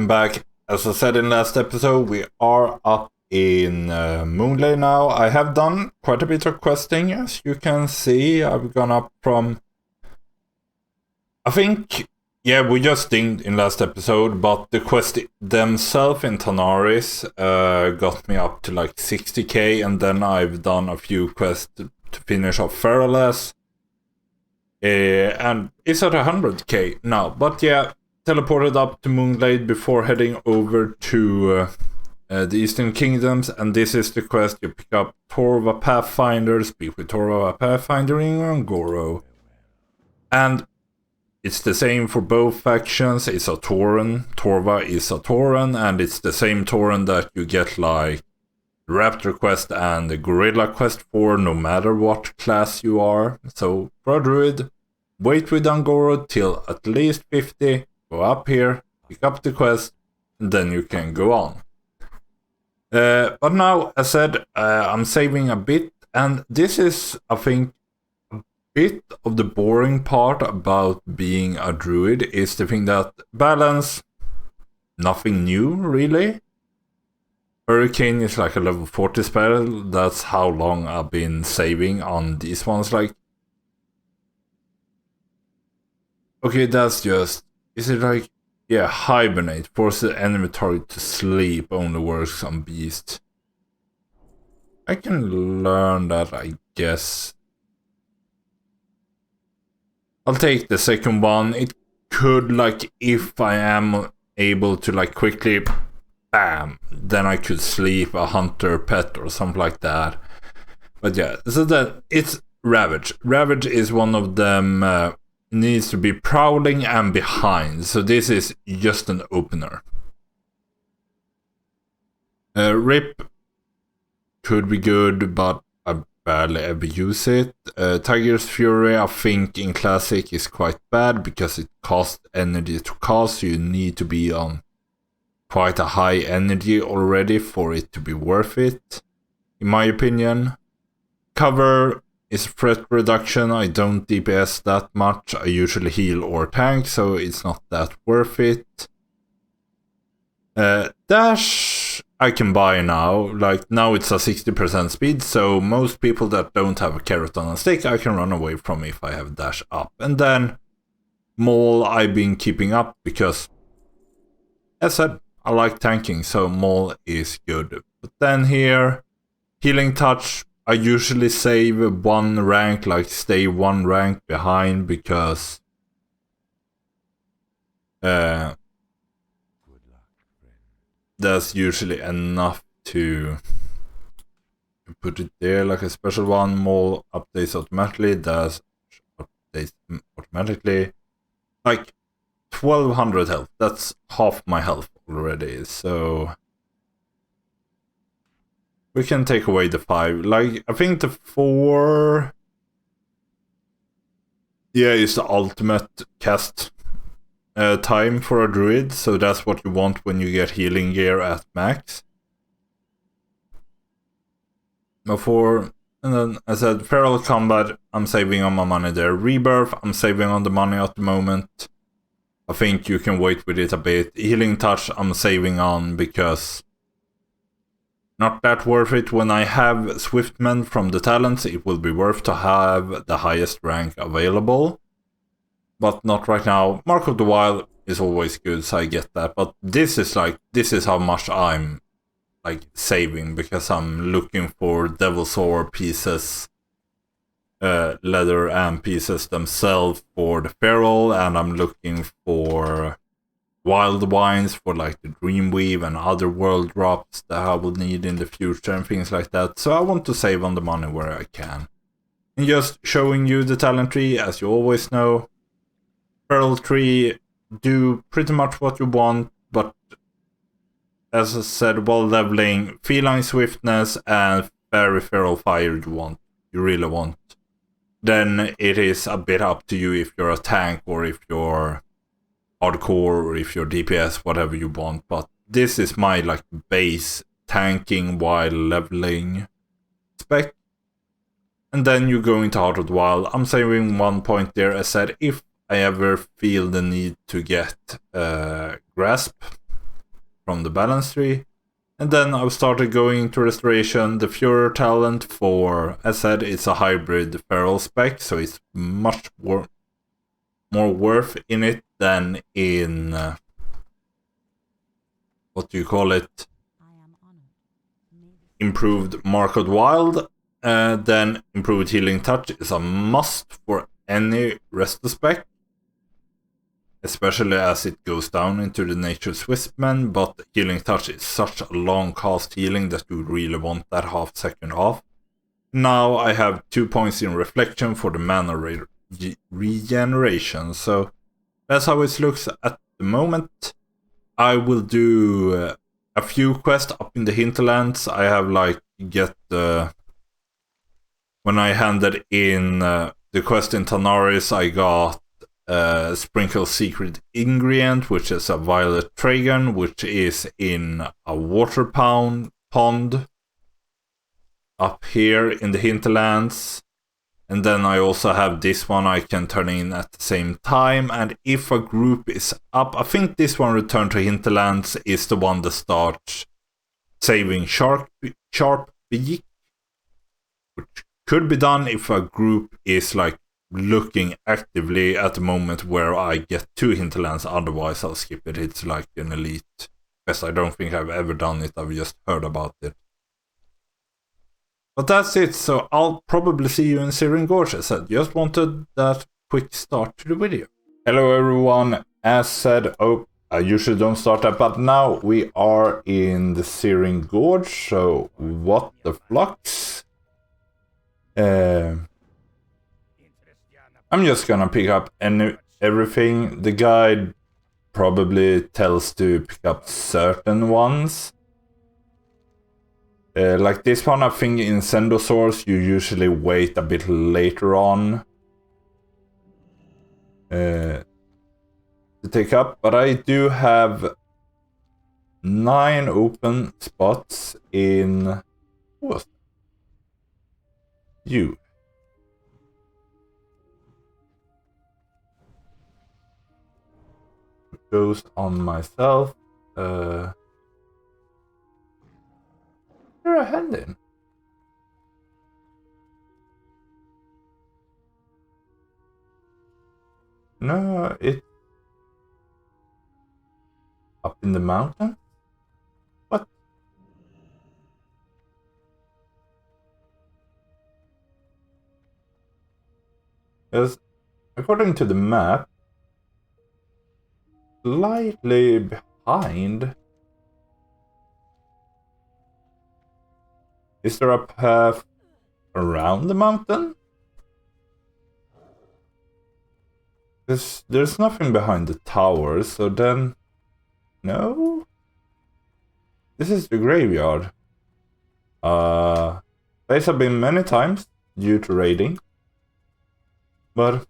welcome back. As I said in last episode, we are up in Moonlay now. I have done quite a bit of questing, as you can see. I've gone up from... I think... Yeah, we just dinged in last episode, but the quest themselves in Tanaris got me up to like 60k, and then I've done a few quests to finish off Feraless. And it's at 100k now, but yeah, teleported up to Moonglade before heading over to the Eastern Kingdoms, and this is the quest. You pick up Torva Pathfinder, speak with Torva Pathfinder in Ragnaros. And it's the same for both factions. It's a Tauren. Torva is a Tauren, and it's the same Tauren that you get like the Raptor quest and the Gorilla quest for, no matter what class you are. So for a Druid, wait with Angoro till at least 50, go up here, pick up the quest, and then you can go on. But now, as said, I'm saving a bit, and this is, I think, bit of the boring part about being a druid is the thing that balance, nothing new really. Hurricane is like a level 40 spell. That's how long I've been saving on these ones. Like, okay, that's just, is it like, yeah, hibernate, force the enemy target to sleep, only works on beast. I can learn that, I guess. I'll take the second one. It could, like, if I am able to, like, quickly, bam, then I could sleep a hunter pet or something like that. But yeah, so that it's Ravaged. Ravaged is one of them, needs to be prowling and behind. So this is just an opener. Rip could be good, but barely ever use it. Tiger's Fury, I think in Classic is quite bad because it costs energy to cast, so you need to be on quite a high energy already for it to be worth it, in my opinion. Cover is threat reduction. I don't DPS that much. I usually heal or tank, so it's not that worth it. Dash I can buy now. Like, now it's a 60% speed, so most people that don't have a carrot on a stick I can run away from if I have dash up. And then Maul I've been keeping up because, as I said, I like tanking, so Maul is good. But then here, Healing Touch, I usually save one rank, like stay one rank behind, because that's usually enough to put it there, like a special one. More updates automatically, does updates automatically. Like 1200 health, that's half my health already, so we can take away the 5. Like, I think the 4, yeah, is the ultimate cast time for a druid, so that's what you want when you get healing gear at max. Before, and then I said feral combat, I'm saving on my money there. Rebirth, I'm saving on the money at the moment. I think you can wait with it a bit. Healing Touch, I'm saving on because not that worth it. When I have Swiftman from the talents, it will be worth to have the highest rank available. But not right now. Mark of the Wild is always good, so I get that. But this is how much I'm like saving, because I'm looking for Devil's Ore pieces, leather and pieces themselves for the feral, and I'm looking for wild wines for like the Dreamweave and other world drops that I will need in the future and things like that. So I want to save on the money where I can. And just showing you the talent tree, as you always know. Feral tree, do pretty much what you want, but as I said, while leveling feline swiftness and fairy feral fire you really want. Then it is a bit up to you if you're a tank or if you're hardcore or if you're DPS, whatever you want. But this is my like base tanking while leveling spec. And then you go into Heart of the Wild. I'm saving 1 point there. As said, if I ever feel the need to get Grasp, from the balance tree. And then I started going into restoration. The Furor talent for, as said, it's a hybrid feral spec, so it's much more worth in it than in what do you call it? Improved Marked Wild. Then improved Healing Touch is a must for any resto spec, especially as it goes down into the Nature's Wisdom, but Healing Touch is such a long cast healing that you really want that half second off. Now I have 2 points in Reflection for the mana regeneration, so that's how it looks at the moment. I will do a few quests up in the hinterlands. I have when I handed in the quest in Tanaris, I got Sprinkle Secret Ingredient, which is a Violet Tragon, which is in a water pond up here in the hinterlands. And then I also have this one I can turn in at the same time. And if a group is up, I think this one, Return to Hinterlands, is the one that starts saving Sharp Beak, which could be done if a group is like looking actively at the moment where I get to Hinterlands. Otherwise I'll skip it. It's like an elite quest. I don't think I've ever done it. I've just heard about it. But that's it, so I'll probably see you in Searing Gorge. As said, just wanted that quick start to the video. Hello everyone, as said, I usually don't start that, but now we are in the Searing Gorge, so what the flux? I'm just gonna pick up everything. The guide probably tells to pick up certain ones. Like this one, I think in Sendosaurs you usually wait a bit later on to take up, but I do have 9 open spots in you. Goes on myself. You're a hand in. No, it's up in the mountain. What? Because according to the map, slightly behind. Is there a path around the mountain? There's nothing behind the tower, so then... No? This is the graveyard. Place have been many times due to raiding. But...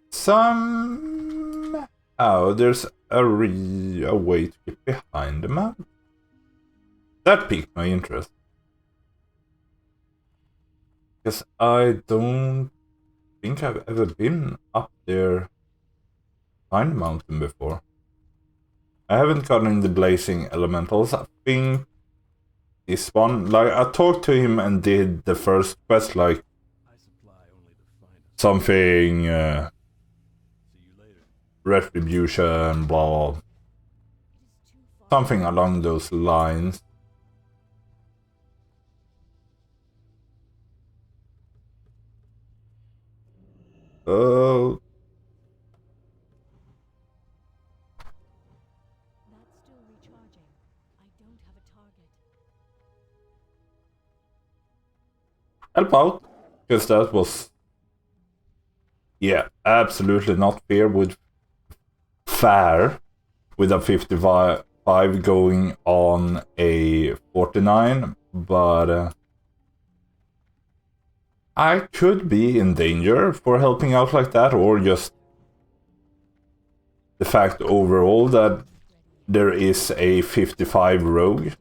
Somehow there's a way to get behind the mountain. That piqued my interest. Because I don't think I've ever been up there behind the mountain before. I haven't gotten the Blazing Elementals. I think this one, like, I talked to him and did the first quest, like, something, retribution, blah, something along those lines. Oh. That's still recharging. I don't have a target. Help out, because that was, yeah, absolutely not fair with a 55 going on a 49, but I could be in danger for helping out like that, or just the fact overall that there is a 55 rogue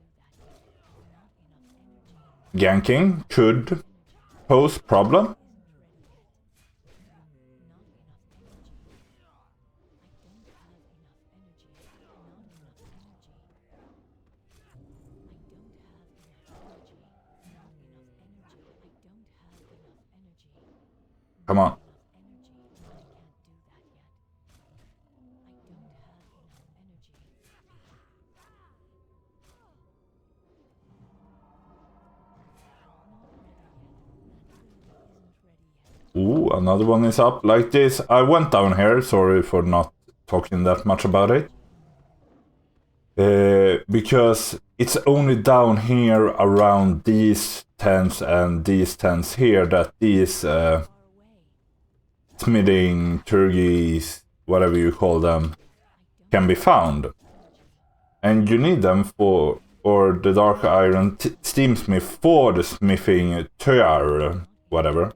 ganking could pose problem. Come on. Ooh, another one is up like this. I went down here, sorry for not talking that much about it. Because it's only down here around these tents and these tents here that these smithing, turkeys, whatever you call them, can be found. And you need them for the dark iron steamsmith for the smithing tier, whatever.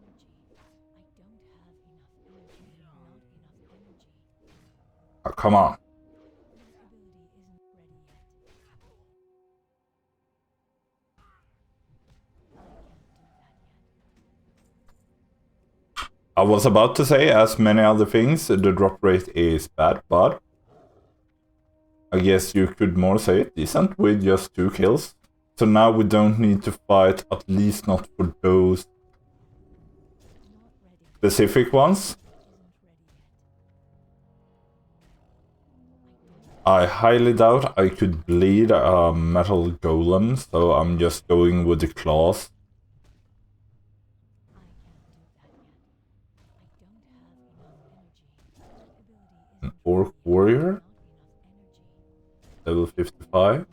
Oh, come on. I was about to say, as many other things, the drop rate is bad, but I guess you could more say it decent with just 2 kills. So now we don't need to fight, at least not for those specific ones. I highly doubt I could bleed a metal golem, so I'm just going with the claws. An orc warrior, level 55.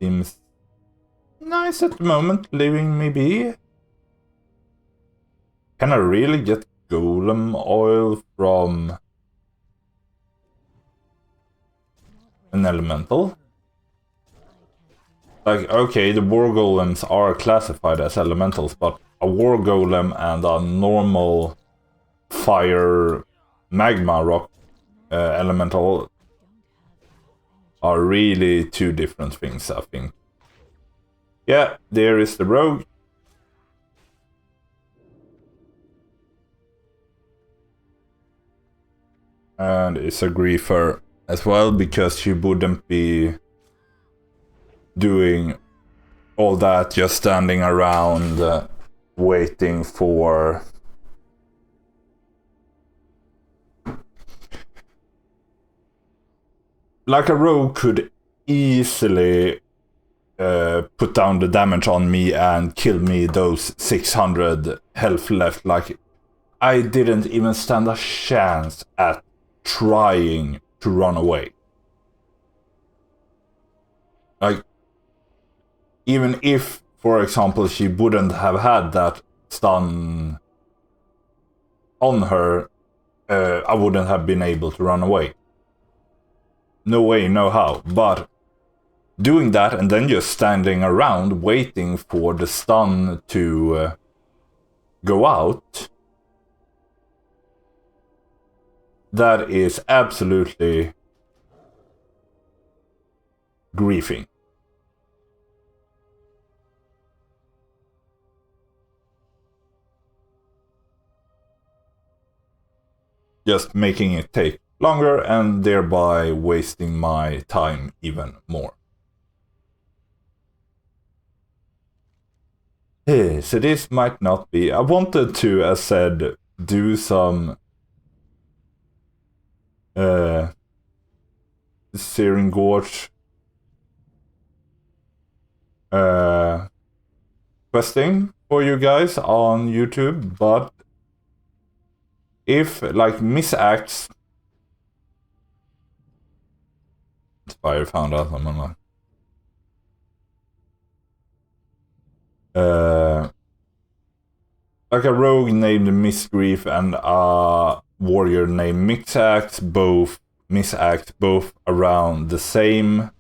Seems nice at the moment, leaving me be. Can I really get golem oil from an elemental? Like, okay, the war golems are classified as elementals, but a war golem and a normal fire magma rock elemental are really 2 different things, I think. Yeah, there is the rogue. And it's a griefer as well, because she wouldn't be doing all that just standing around waiting for like a rogue could easily put down the damage on me and kill me those 600 health left. Like, I didn't even stand a chance at trying to run away. Like, even if, for example, she wouldn't have had that stun on her, I wouldn't have been able to run away. No way, no how. But doing that and then just standing around waiting for the stun to go out, that is absolutely griefing. Just making it take longer and thereby wasting my time even more. So this might not be... I wanted to, as said, do some Searing Gorge questing for you guys on YouTube, but if, like, misacts... Spire found out I'm online. Like a rogue named Misgrief and a warrior named Mixact, both around the same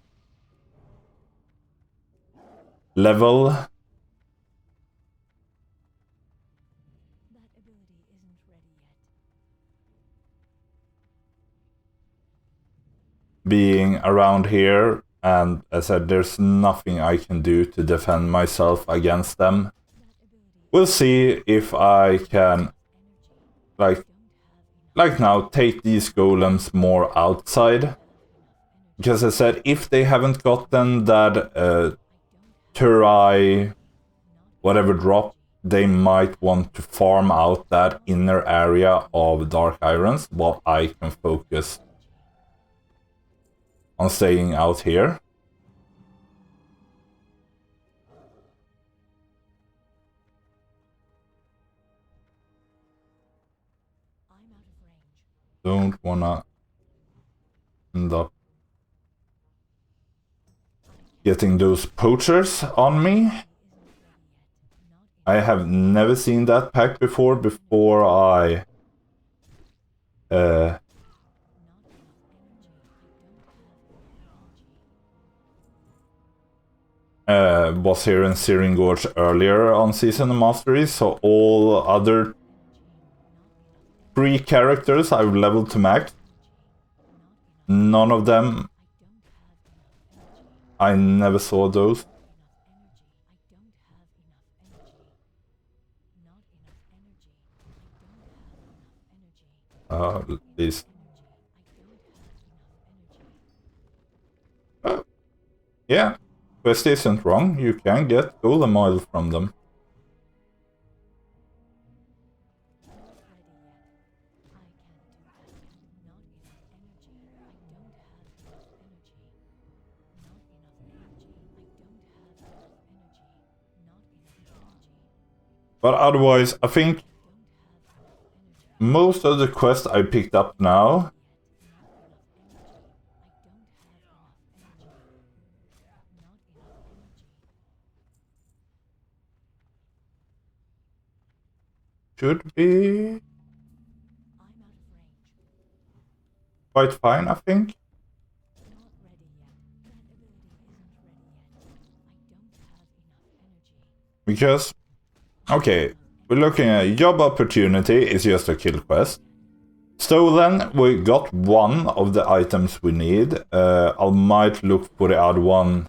level. That ability isn't ready yet. Being around here, and as I said, there's nothing I can do to defend myself against them. We'll see if I can, like now, take these golems more outside. Because I said, if they haven't gotten that Turai, whatever drop, they might want to farm out that inner area of Dark Irons while I can focus on staying out here. Don't wanna end up getting those poachers on me. I have never seen that pack before I was here in Searing Gorge earlier on Season of Mastery, so all other 3 characters I've leveled to max. None of them, I never saw those. This. Yeah, quest isn't wrong. You can get golden oil from them. But otherwise, I think most of the quests I picked up now should be quite fine, I think. Because, okay, we're looking at job opportunity is just a kill quest. Stolen, we got one of the items we need. I might look for the other one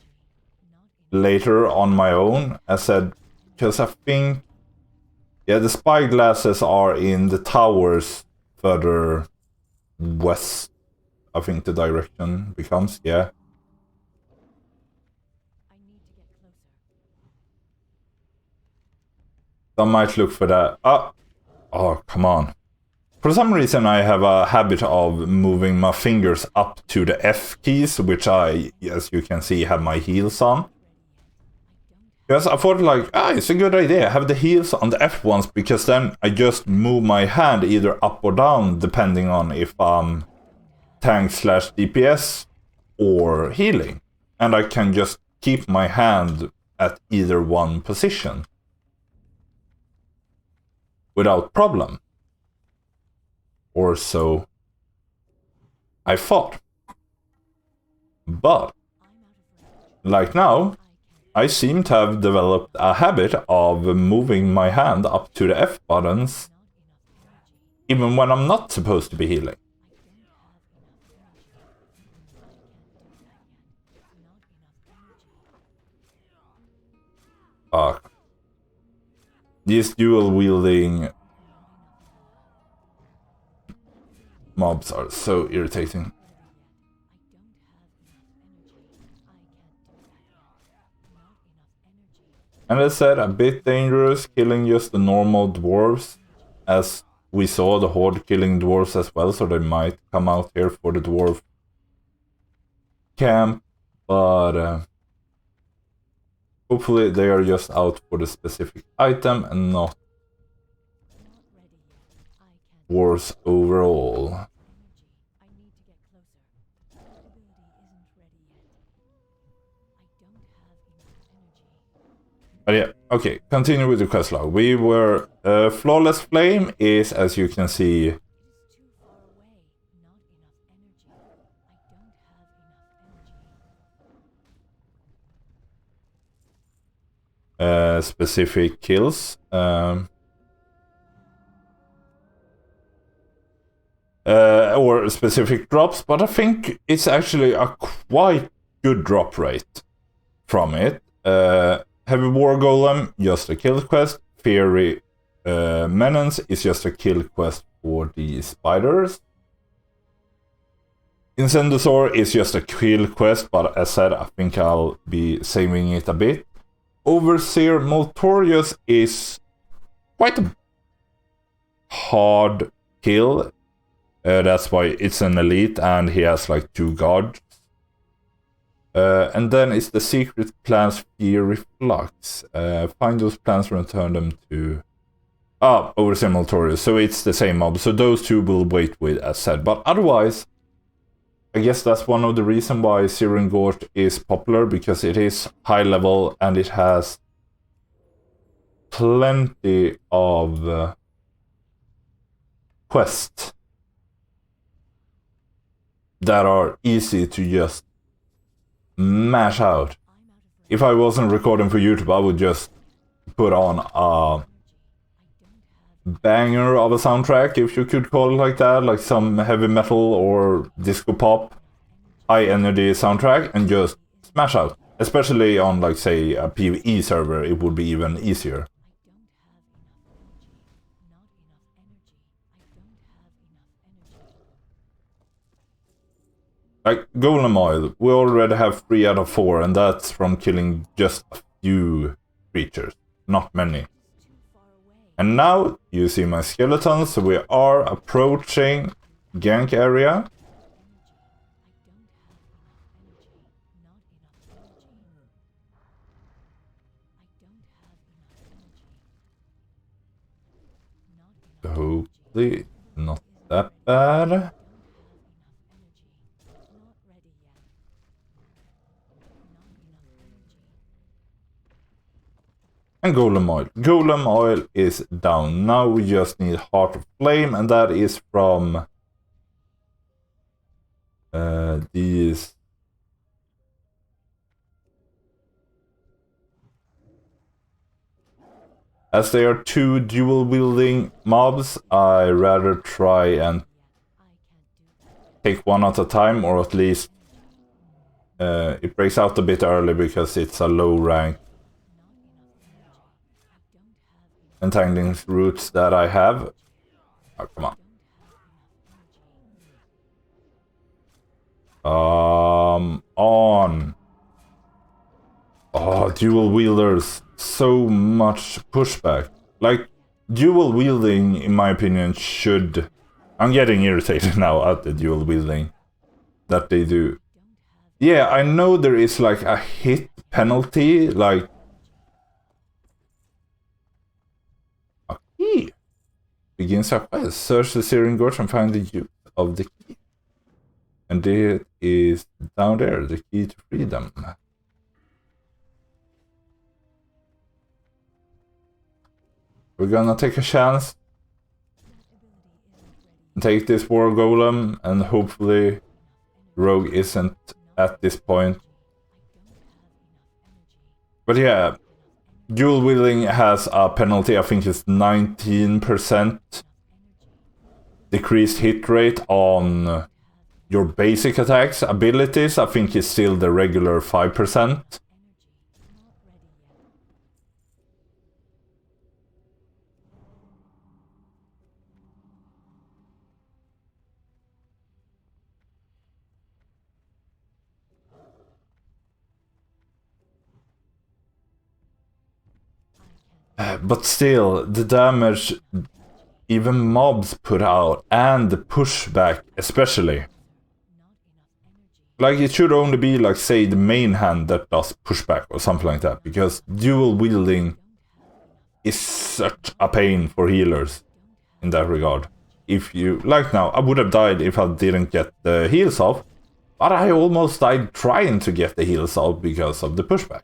later on my own, as said, because I think, yeah, the spyglasses are in the towers further west. I think the direction becomes, yeah. I might look for that. Oh, come on. For some reason I have a habit of moving my fingers up to the F keys, which I, as you can see, have my heels on. Because I thought like, it's a good idea, have the heels on the F ones, because then I just move my hand either up or down, depending on if I'm tank/DPS or healing. And I can just keep my hand at either one position without problem. Or so I thought. But, like now, I seem to have developed a habit of moving my hand up to the F buttons even when I'm not supposed to be healing. These dual-wielding mobs are so irritating. And as said, a bit dangerous killing just the normal dwarves, as we saw the horde killing dwarves as well, so they might come out here for the dwarf camp, but hopefully they are just out for the specific item and not wars overall. But yeah, okay, continue with the quest log. We were Flawless Flame is, as you can see, specific kills. Or specific drops, but I think it's actually a quite good drop rate from it. Heavy War Golem, just a kill quest. Fiery Menace is just a kill quest for the spiders. Incendosaur is just a kill quest, but as said, I think I'll be saving it a bit. Overseer Moltorius is quite a hard kill. That's why it's an elite and he has like 2 guards. And then it's the secret plans Fury Flux. Find those plans and return them to... Overseer Moltorius. So it's the same mob. So those 2 will wait with, as said. But otherwise, I guess that's one of the reasons why Searing Gorge is popular, because it is high level and it has plenty of quests that are easy to just mash out. If I wasn't recording for YouTube, I would just put on a banger of a soundtrack, if you could call it like that, like some heavy metal or disco pop, high energy soundtrack, and just smash out. Especially on, like, say, a PvE server, it would be even easier. Like, Golem Oil, we already have 3 out of 4, and that's from killing just a few creatures, not many. And now, you see my skeletons, so we are approaching gank area. Hopefully, not that bad. And Golem Oil. Golem Oil is down. Now we just need Heart of Flame, and that is from these. As they are 2 dual wielding mobs, I rather try and take one at a time, or at least it breaks out a bit early because it's a low rank entangling roots that I have. Oh, come on. Oh, dual wielders. So much pushback. Like, dual wielding, in my opinion, should... I'm getting irritated now at the dual wielding that they do. Yeah, I know there is like a hit penalty, like... A key. Begins our quest. Search the Searing Gorge and find the use of the key. And it is down there, the key to freedom. We're gonna take a chance and take this war golem, and hopefully rogue isn't at this point. But yeah, dual wielding has a penalty, I think it's 19% decreased hit rate on your basic attacks. Abilities, I think, is still the regular 5%. But still, the damage even mobs put out, and the pushback especially. Like, it should only be, like, say, the main hand that does pushback or something like that, because dual wielding is such a pain for healers in that regard. If you, like now, I would have died if I didn't get the heals off, but I almost died trying to get the heals off because of the pushback.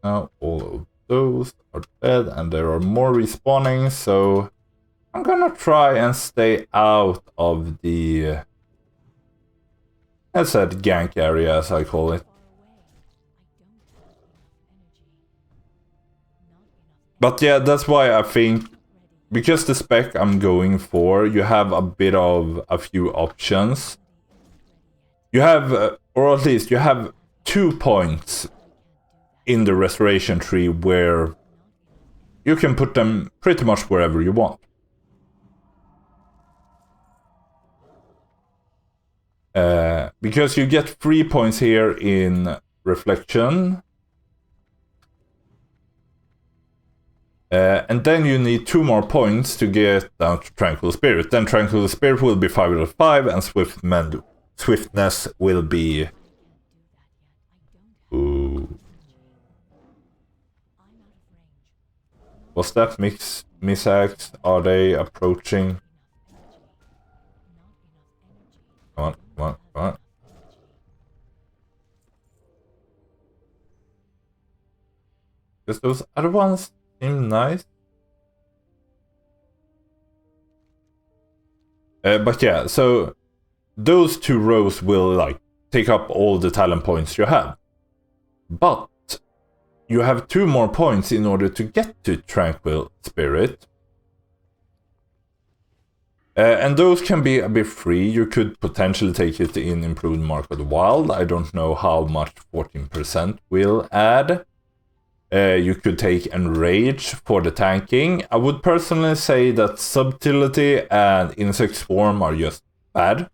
Now all of those are dead, and there are more respawning, so I'm gonna try and stay out of the, as said, gank area, as I call it. But yeah, that's why I think, because the spec I'm going for, you have a bit of a few options. You have, or at least you have 2 points in the restoration tree where you can put them pretty much wherever you want. Because you get 3 points here in reflection. And then you need 2 more points to get down to Tranquil Spirit. Then Tranquil Spirit will be 5 out of 5, and Swiftness will be... Ooh. Was that Missax? Are they approaching? Come on, come on, come on. Because those other ones seem nice. But yeah, so those 2 rows will like take up all the talent points you have. But you have 2 more points in order to get to Tranquil Spirit. And those can be a bit free. You could potentially take it in Improved Mark of the Wild. I don't know how much 14% will add. You could take Enrage for the tanking. I would personally say that Subtlety and Insect Swarm are just bad.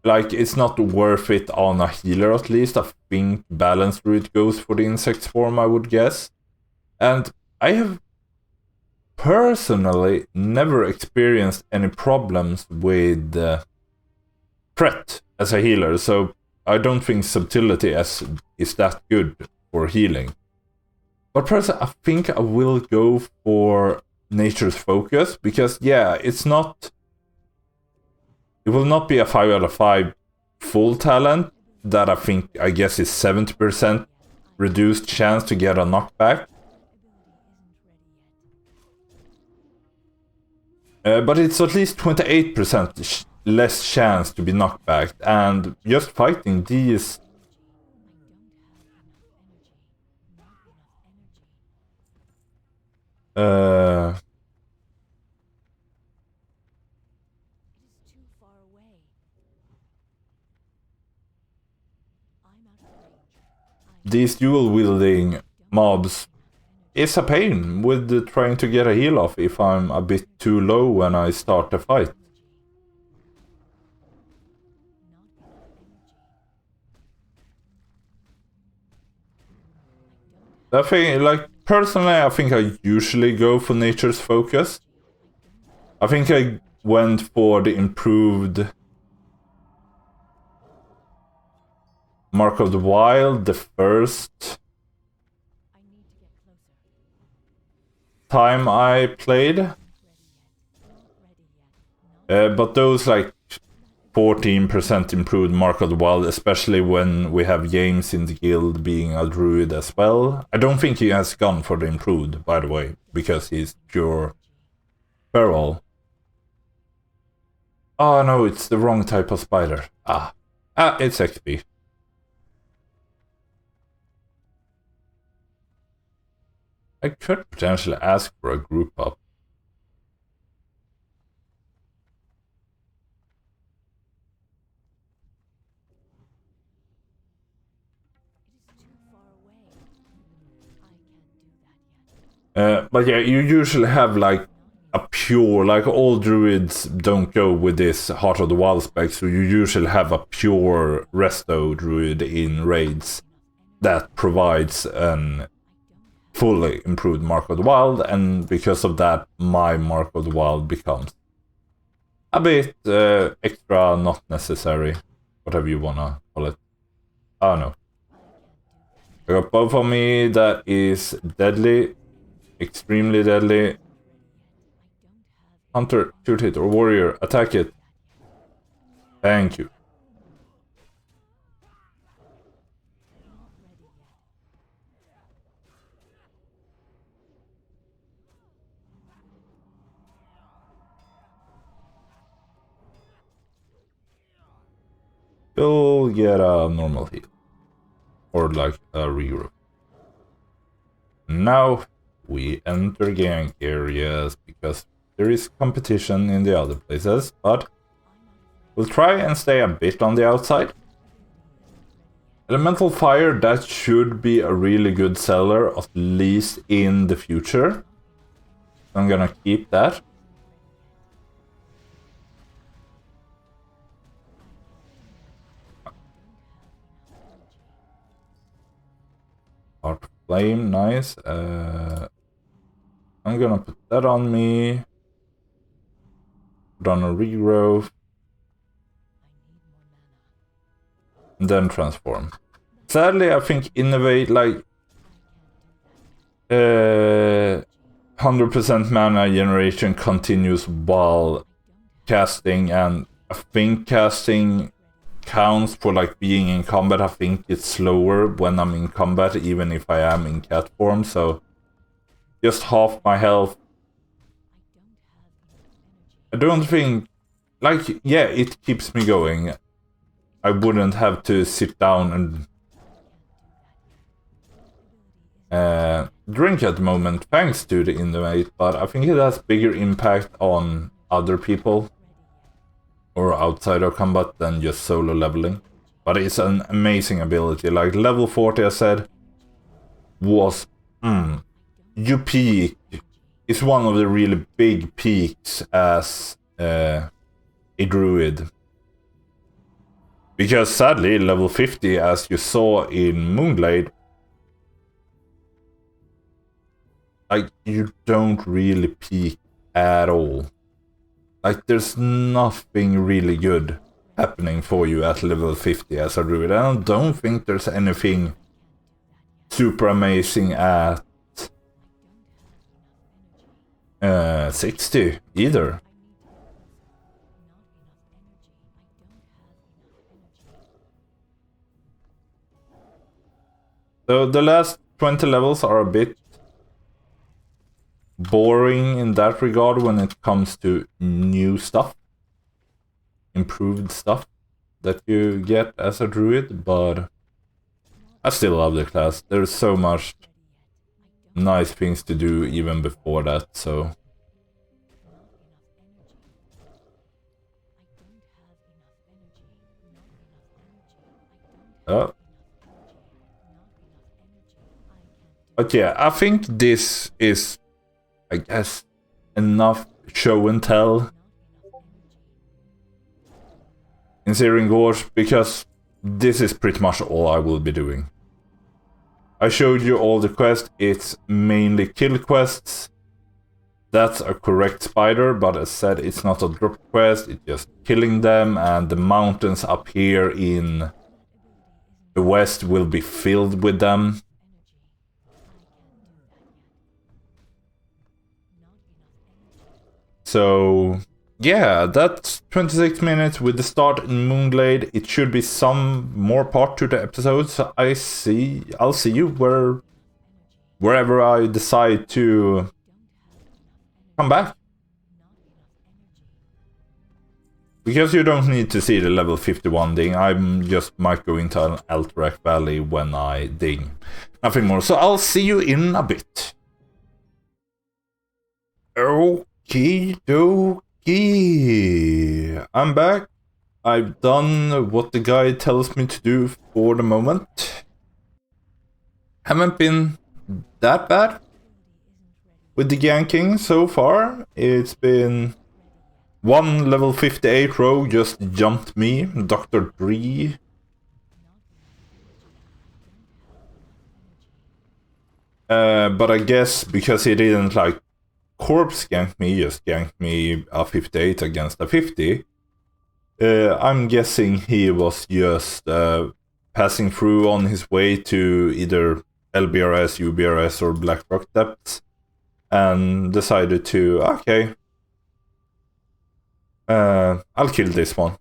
Like, it's not worth it on a healer at least. I think Balanced Druid goes for the Insect Swarm, I would guess. And I have personally never experienced any problems with threat as a healer, so I don't think Subtlety is that good for healing. But personally, I think I will go for Nature's Focus, because yeah, it will not be a 5 out of 5 full talent that I guess is 70% reduced chance to get a knockback. But it's at least 28% less chance to be knocked back, and just fighting these... These dual-wielding mobs is a pain with trying to get a heal off if I'm a bit too low when I start the fight. I think, like, personally, I think I usually go for Nature's Focus. I think I went for the improved Mark of the Wild the first time I played. But those like 14% improved Mark of the Wild, especially when we have James in the guild being a druid as well. I don't think he has gone for the improved, by the way, because he's pure feral. Oh no, it's the wrong type of spider. It's XP. I could potentially ask for a group up. But yeah, you usually have like a pure, like all druids don't go with this Heart of the Wild spec, so you usually have a pure resto druid in raids that provides an fully improved Mark of the Wild, and because of that, my Mark of the Wild becomes a bit extra, not necessary, whatever you wanna call it. Oh no. I got both of me, that is deadly, extremely deadly. Hunter, shoot it, or warrior, attack it. Thank you. You'll get a normal heal. Or like a reroll. Now we enter gank areas because there is competition in the other places, but we'll try and stay a bit on the outside. Elemental Fire, that should be a really good seller, at least in the future. I'm gonna keep that. flame, nice. I'm gonna put that on me. Put on a regrowth. And then transform. Sadly, I think innovate, like 100% mana generation continues while casting, and I think casting counts for like being in combat. I think it's slower when I'm in combat, even if I am in cat form, so just half my health. I don't think, like, yeah, it keeps me going. I wouldn't have to sit down and drink at the moment, thanks to the innovate, but I think it has bigger impact on other people or outside of combat than just solo leveling. But it's an amazing ability. Like level 40, I said, was you peak. It's one of the really big peaks as a druid. Because sadly, level 50, as you saw in Moonglade, like, you don't really peak at all. Like, there's nothing really good happening for you at level 50 as a druid. I don't think there's anything super amazing at 60 either. So the last 20 levels are a bit boring in that regard when it comes to new stuff, improved stuff that you get as a druid, but I still love the class. There's so much nice things to do even before that, so but yeah, I think this is, I guess, enough show and tell in Searing Gorge, because this is pretty much all I will be doing. I showed you all the quests. It's mainly kill quests. That's a correct spider, but as said, it's not a drop quest, it's just killing them, and the mountains up here in the west will be filled with them. So yeah, that's 26 minutes with the start in Moonglade. It should be some more part to the episode, so I'll see you wherever I decide to come back. Because you don't need to see the level 51 ding, I just might go into an Alterac Valley when I ding. Nothing more, so I'll see you in a bit. Okie dokie. I'm back. I've done what the guide tells me to do for the moment. Haven't been that bad with the ganking so far. It's been one level 58 rogue just jumped me, Dr. Dree. But I guess because he didn't like corpse gank me, just ganked me a 58 against a 50. I'm guessing he was just passing through on his way to either LBRS, UBRS, or Blackrock Depths, and decided to, okay, I'll kill this one.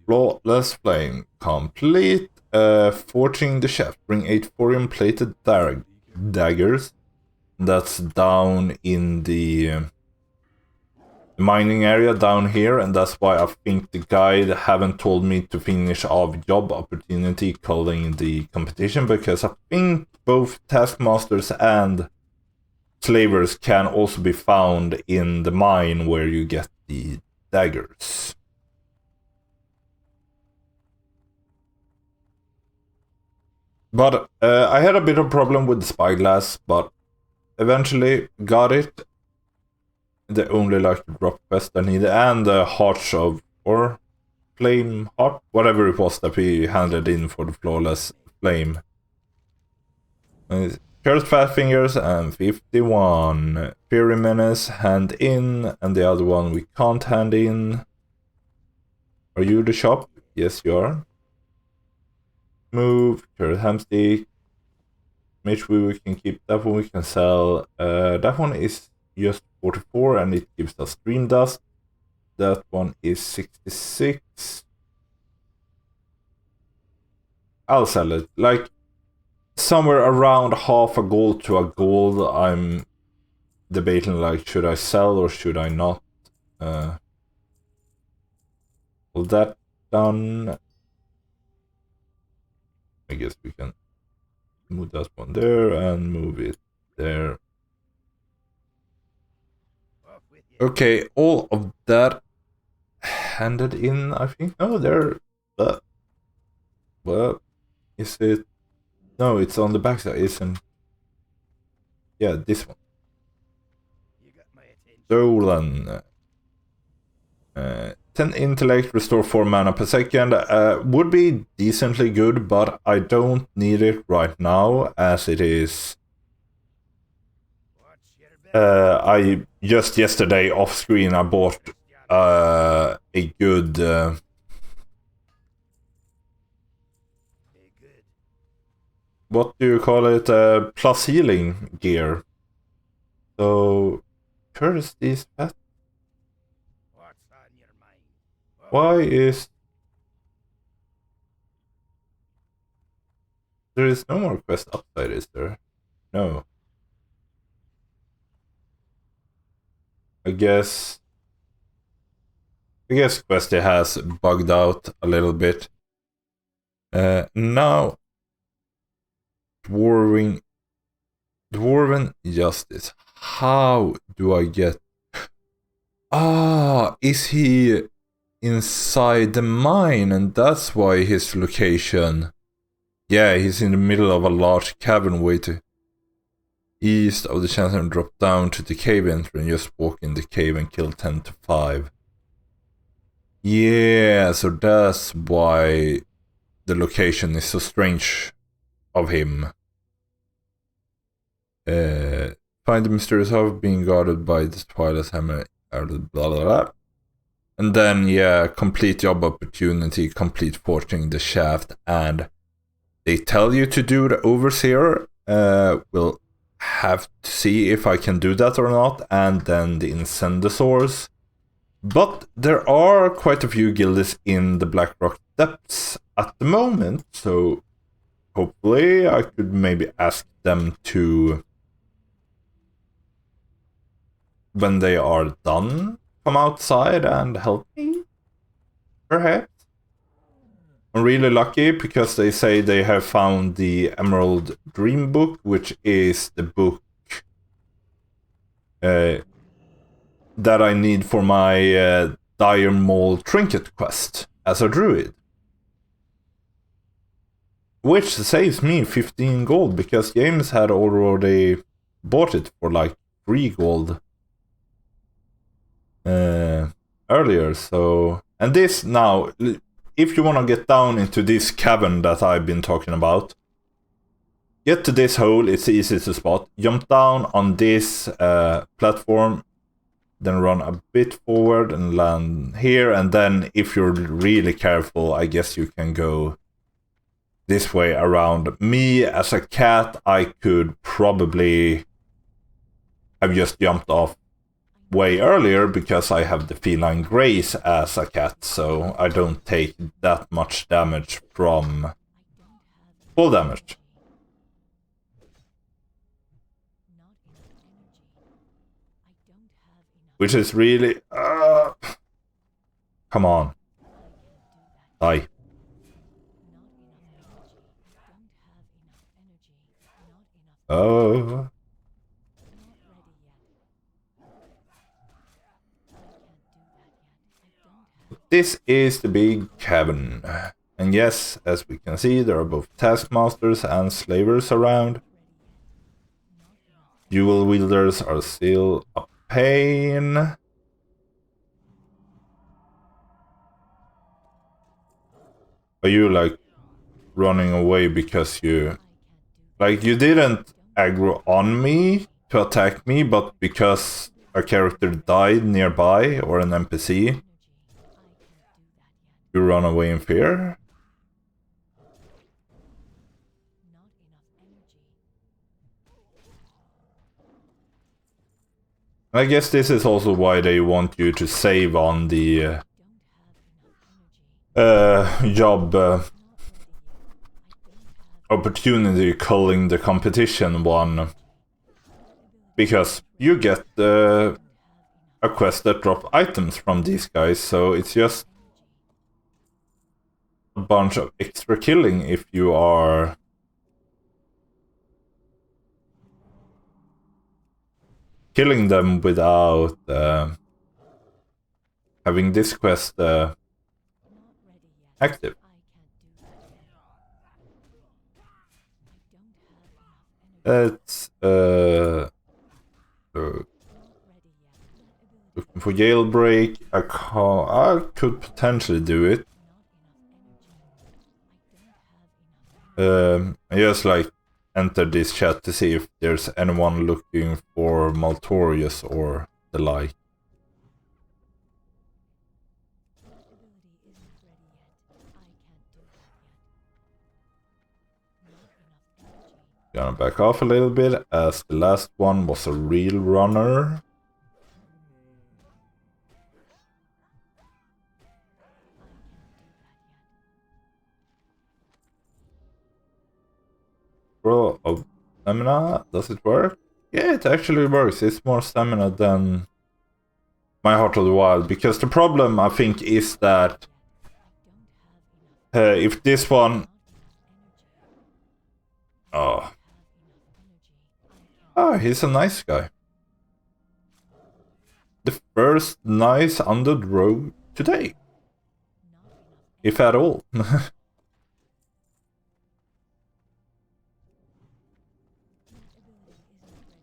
Flawless Flame complete. Forging the shaft. Bring 8 thorium plated daggers. That's down in the mining area down here, and that's why I think the guide haven't told me to finish off job opportunity calling the competition, because I think both taskmasters and slavers can also be found in the mine where you get the daggers. But I had a bit of problem with the spyglass, but eventually got it. The only like drop quest I needed, and the Hearts of, or flame heart, whatever it was that we handed in for the flawless flame. Cursed Fat Fingers and 51. Fury Menace, hand in, and the other one we can't hand in. Are you the shop? Yes, you are. Move, Cursed Hamstick. Mage we can keep, that one we can sell. That one is just 44 and it gives us Dream Dust. That one is 66. I'll sell it. Like, somewhere around half a gold to a gold, I'm debating, like, should I sell or should I not? All that done. I guess we can move that one there and move it there. Okay, all of that handed in, I think. No, there. Well, is it? No, it's on the backside, isn't? Yeah, this one. Stolen. 10 intellect, restore 4 mana per second. Would be decently good, but I don't need it right now, as it is. I just yesterday off screen I bought a good what do you call it? Plus healing gear. So curse these pets. Why is there is no more quest upside, is there? No. I guess Questy has bugged out a little bit. Now Dwarven Justice. How do I get? Ah, is he inside the mine, and that's why his location. Yeah, he's in the middle of a large cavern way to east of the chance and drop down to the cave entry and just walk in the cave and kill 10 to 5. Yeah, so that's why the location is so strange of him. Find the mysterious house being guarded by the Twilight Hammer, blah blah blah. And then, yeah, complete job opportunity, complete forging the shaft, and they tell you to do the Overseer. We'll have to see if I can do that or not, and then the Incendosaurs. But there are quite a few guilds in the Blackrock Depths at the moment, so hopefully I could maybe ask them to, when they are done, come outside and help me, perhaps. I'm really lucky because they say they have found the Emerald Dream Book, which is the book that I need for my Dire Maul Trinket quest as a druid. Which saves me 15 gold, because James had already bought it for like 3 gold earlier, so... And this now... If you want to get down into this cavern that I've been talking about, get to this hole, it's easy to spot. Jump down on this platform, then run a bit forward and land here. And then if you're really careful, I guess you can go this way around. Me, as a cat, I could probably have just jumped off way earlier because I have the feline grace as a cat, so I don't take that much damage from full damage. Which is really... come on. Die. Oh... This is the big cavern, and yes, as we can see, there are both taskmasters and slavers around. Dual wielders are still a pain. Are you like running away because you like you didn't aggro on me to attack me, but because a character died nearby or an NPC, you run away in fear? I guess this is also why they want you to save on the job opportunity culling the competition one. Because you get a quest that drop items from these guys, so it's just a bunch of extra killing if you are killing them without having this quest active. It's looking for jailbreak. I could potentially do it. I just like enter this chat to see if there's anyone looking for Maltorius or the like. Gonna back off a little bit as the last one was a real runner. Bro, of stamina, does it work? Yeah, it actually works. It's more stamina than my Heart of the Wild, because the problem I think is that if this one... Oh, he's a nice guy. The first nice undead rogue today. If at all.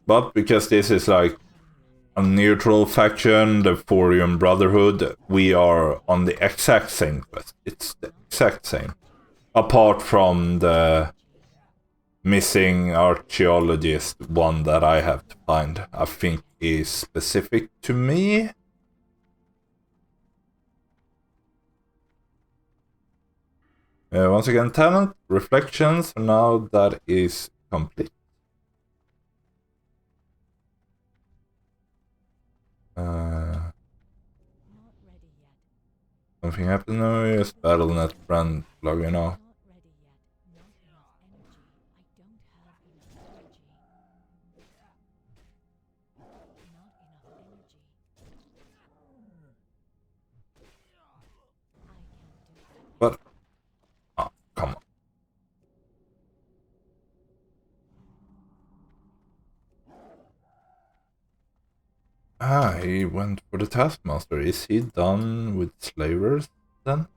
But because this is like a neutral faction, the Forium Brotherhood, we are on the exact same quest. It's the exact same. Apart from the missing archaeologist one that I have to find, I think is specific to me. Once again, talent, reflections, now that is complete. Something happened now, yes, BattleNet friend logging off. But, oh, come on. He went for the Taskmaster. Is he done with slavers then?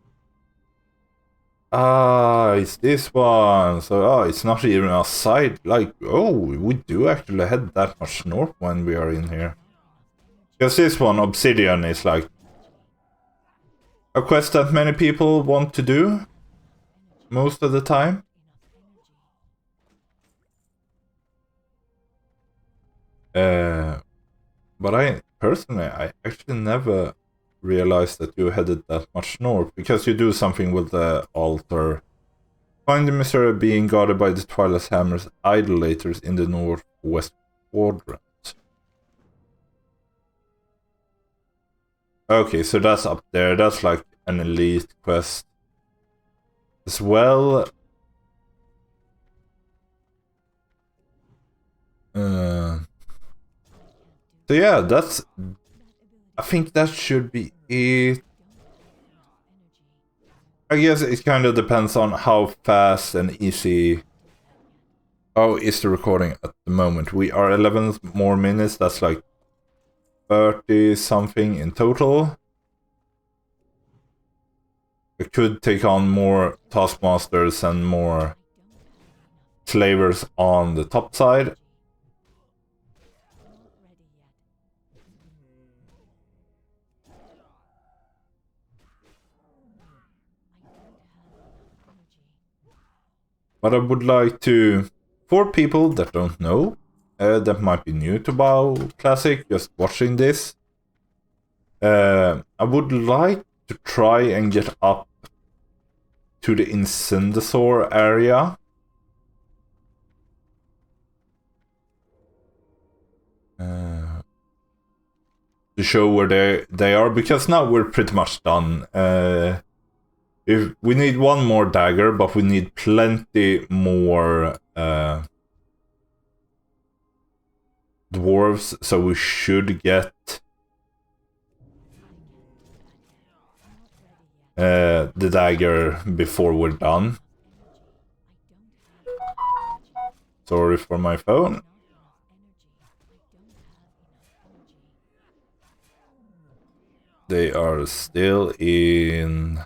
It's this one. So, it's not even a side. Like, we do actually head that much north when we are in here. Because this one, Obsidian, is like a quest that many people want to do most of the time. But I actually never realized that you headed that much north, because you do something with the altar. Find the Missouri being guarded by the Twilight Hammer's idolaters in the northwest quadrant. Okay, so that's up there. That's like an elite quest as well. So yeah, that's... I think that should be it. I guess it kind of depends on how fast and easy... How is the recording at the moment? We are 11 more minutes. That's like 30 something in total. We could take on more taskmasters and more slavers on the top side. But I would like to, for people that don't know, that might be new to WoW Classic, just watching this, I would like to try and get up to the Incendisaur area. To show where they are, because now we're pretty much done. If we need one more dagger, but we need plenty more dwarves, so we should get the dagger before we're done. Sorry for my phone. They are still in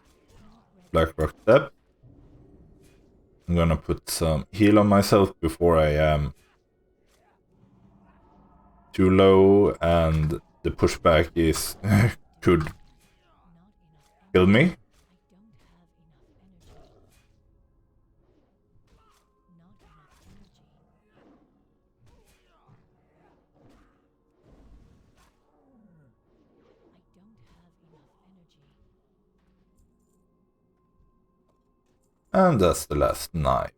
Blackrock Depth. I'm gonna put some heal on myself before I am too low, and the pushback is could kill me. And that's the last knife.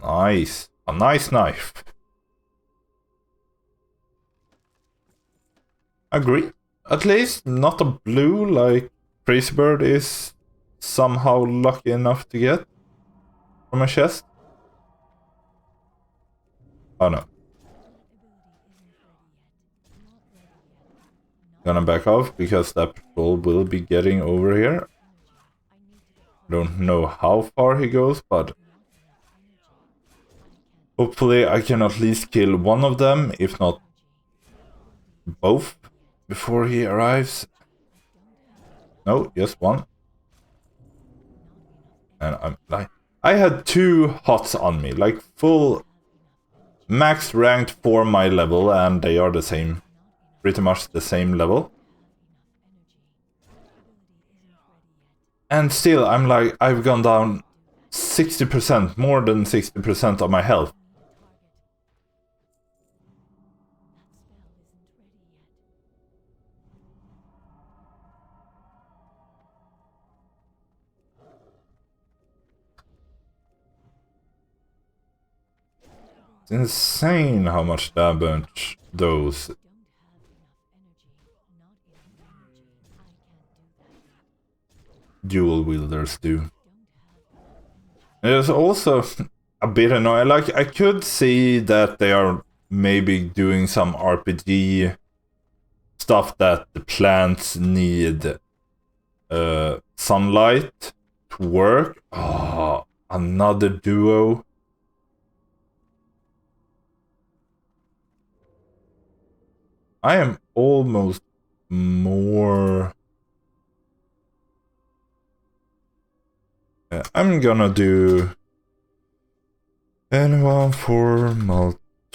Nice. A nice knife. Agree. At least not a blue like Crazy Bird is somehow lucky enough to get from a chest. Oh no. Gonna back off because that patrol will be getting over here. Don't know how far he goes, but hopefully I can at least kill one of them, if not both, before he arrives. No, just one. And I'm like, I had 2 hots on me, like full max ranked for my level, and they are the same, pretty much the same level. And still, I'm like, I've gone down 60%, more than 60% of my health. It's insane how much damage those dual wielders do. There's also a bit annoying, like I could see that they are maybe doing some RPG stuff that the plants need sunlight to work. Oh, another duo. I am almost more... I'm gonna do anyone for Maltorius.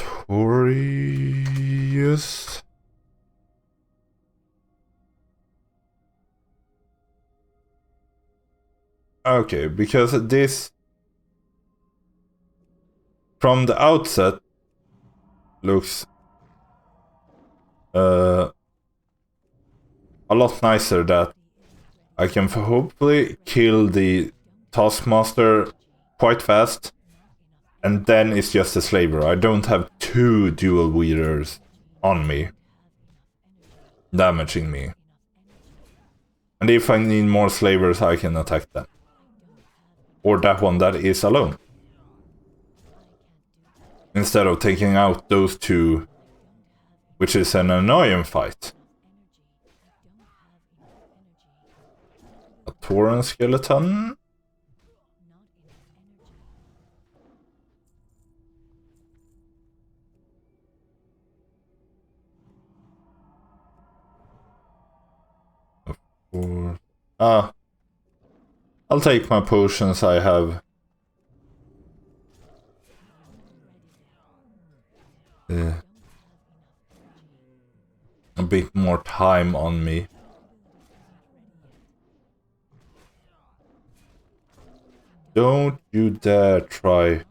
Okay, because this from the outset looks a lot nicer, that I can hopefully kill the Taskmaster quite fast, and then it's just a slaver. I don't have 2 dual wielders on me, damaging me. And if I need more slavers, I can attack them. Or that one that is alone. Instead of taking out those 2, which is an annoying fight. A Tauren skeleton. I'll take my potions I have. A bit more time on me. Don't you dare try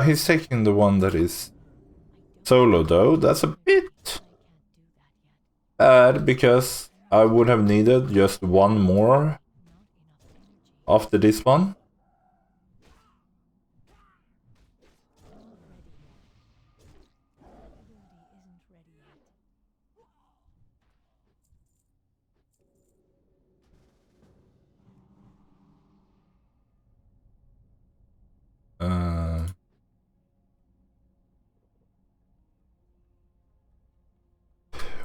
He's taking the one that is solo though. That's a bit bad because I would have needed just one more after this one.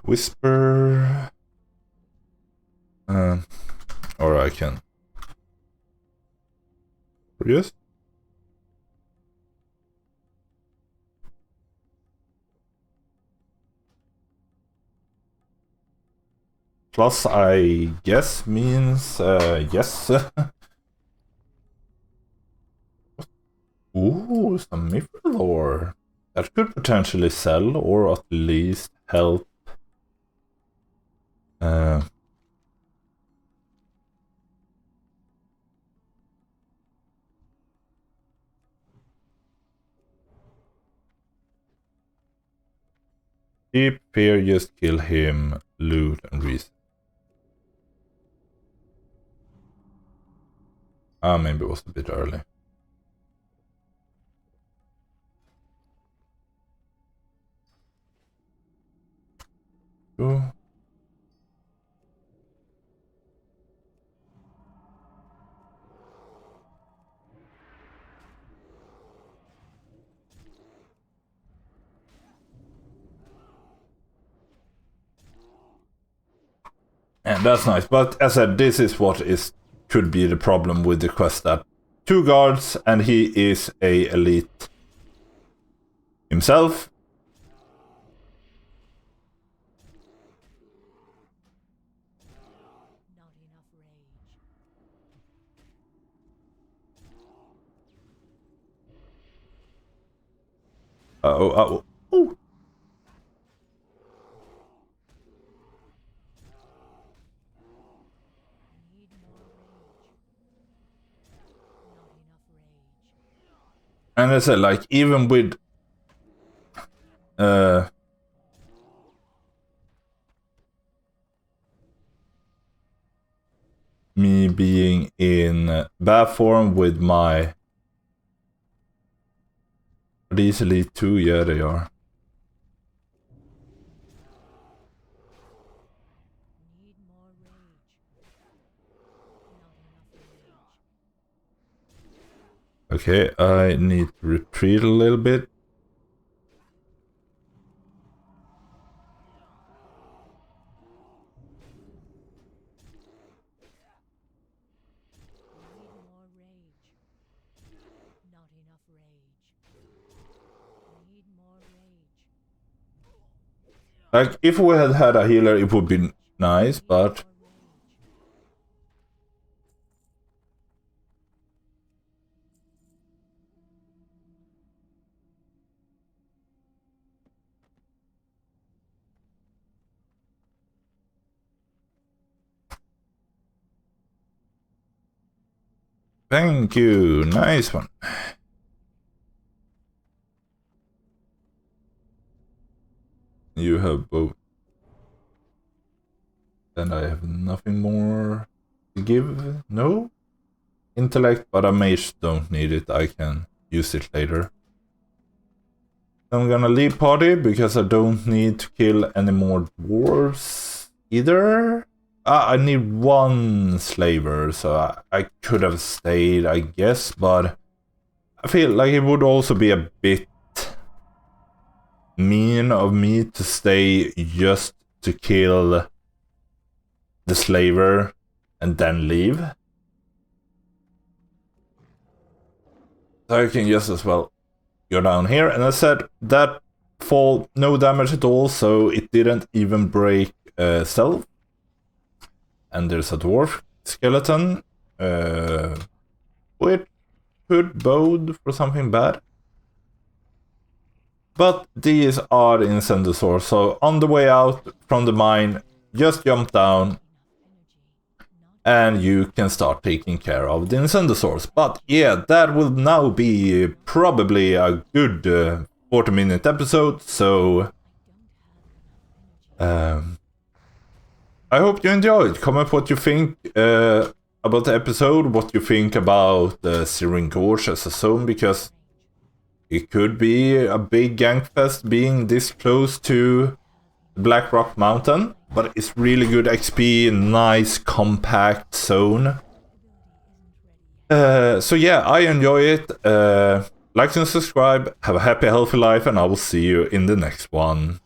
Whisper. Or I can. Yes. Plus, I guess means yes. Ooh, some Mithril. That could potentially sell, or at least help. Keep fear, just kill him, loot and reason. Maybe it was a bit early. Cool. And that's nice, but as I said, this is what could be the problem with the quest, that 2 guards and he is a elite himself. Oh. And I said, like, even with me being in bad form with my... Are these elite too? Yeah, they are. Okay, I need to retreat a little bit. Like, if we had had a healer, it would be nice, but... Thank you, nice one. You have both. Then I have nothing more to give. No? Intellect, but a mage don't need it. I can use it later. I'm gonna leave party because I don't need to kill any more dwarves either. I need 1 slaver, so I could have stayed, I guess, but I feel like it would also be a bit mean of me to stay just to kill the slaver and then leave. So I can just as well go down here, and I said that fall no damage at all, so it didn't even break stealth. And there's a dwarf skeleton, which could bode for something bad. But these are incendisaurs, so on the way out from the mine, just jump down and you can start taking care of the Incendio source. But yeah, that will now be probably a good 40-minute episode, so I hope you enjoyed. Comment what you think about the episode, what you think about the Searing Gorge as a zone, because it could be a big gank fest being this close to Black Rock Mountain, but it's really good XP, nice compact zone. So yeah, I enjoy it. Like and subscribe, have a happy, healthy life, and I will see you in the next one.